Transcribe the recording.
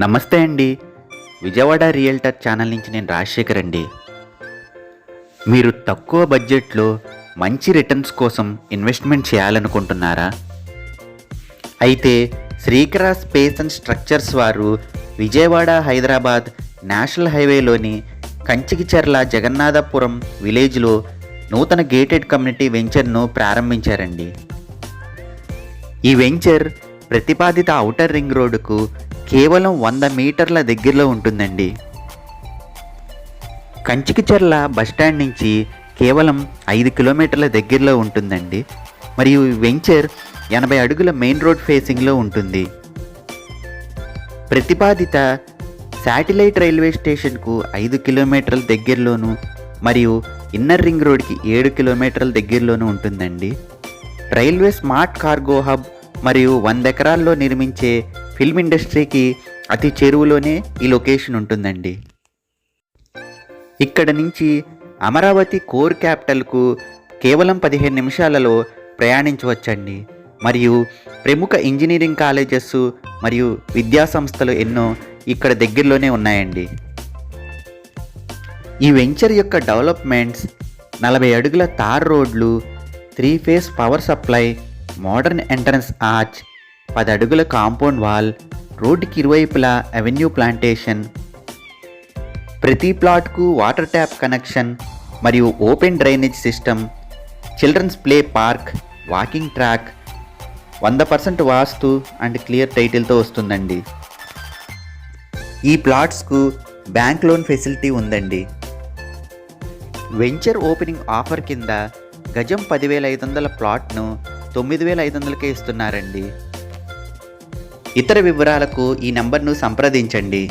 నమస్తే అండి. Vijayawada realtor channel నుంచి నేను రాజశేఖర్ అండి. మీరు తక్కువ బడ్జెట్లో మంచి రిటర్న్స్ కోసం ఇన్వెస్ట్మెంట్ చేయాలనుకుంటున్నారా? అయితే శ్రీకర స్పేస్ అండ్ స్ట్రక్చర్స్ వారు విజయవాడ హైదరాబాద్ నేషనల్ హైవేలోని కంచికిచర్ల జగన్నాథపురం విలేజ్లో నూతన గేటెడ్ కమ్యూనిటీ వెంచర్ను ప్రారంభించారండి. ఈ వెంచర్ ప్రతిపాదిత ఔటర్ రింగ్ రోడ్డుకు కేవలం 100 మీటర్ల దగ్గరలో ఉంటుందండి. కంచికిచర్ల బస్టాండ్ నుంచి కేవలం 5 కిలోమీటర్ల దగ్గరలో ఉంటుందండి. మరియు ఈ వెంచర్ 80 అడుగుల మెయిన్ రోడ్ ఫేసింగ్లో ఉంటుంది. ప్రతిపాదిత శాటిలైట్ రైల్వే స్టేషన్కు 5 కిలోమీటర్ల దగ్గరలోను మరియు ఇన్నర్ రింగ్ రోడ్కి 7 కిలోమీటర్ల దగ్గరలోనూ ఉంటుందండి. రైల్వే స్మార్ట్ కార్గో హబ్ మరియు 100 ఎకరాల్లో నిర్మించే ఫిల్మ్ ఇండస్ట్రీకి అతి చేరువలోనే ఈ లొకేషన్ ఉంటుందండి. ఇక్కడ నుంచి అమరావతి కోర్ క్యాపిటల్కు కేవలం 15 నిమిషాలలో ప్రయాణించవచ్చండి. మరియు ప్రముఖ ఇంజనీరింగ్ కాలేజెస్ మరియు విద్యా సంస్థలు ఎన్నో ఇక్కడ దగ్గరలోనే ఉన్నాయండి. ఈ వెంచర్ యొక్క డెవలప్మెంట్స్ 40 అడుగుల తార్ రోడ్లు, 3 phase power supply, modern entrance arch, 10 అడుగుల కాంపౌండ్ వాల్, రోడ్డుకి ఇరువైపులా అవెన్యూ ప్లాంటేషన్, ప్రతి ప్లాట్కు వాటర్ ట్యాప్ కనెక్షన్ మరియు open drainage system, children's play park, walking track, 100% vastu and clear టైటిల్తో వస్తుందండి. ఈ ప్లాట్స్కు బ్యాంక్ లోన్ ఫెసిలిటీ ఉందండి. వెంచర్ ఓపెనింగ్ ఆఫర్ కింద గజం 10,500 ప్లాట్ను 9,500కే ఇస్తున్నారండి. ఇతర వివరాలకు ఈ నంబర్ను సంప్రదించండి.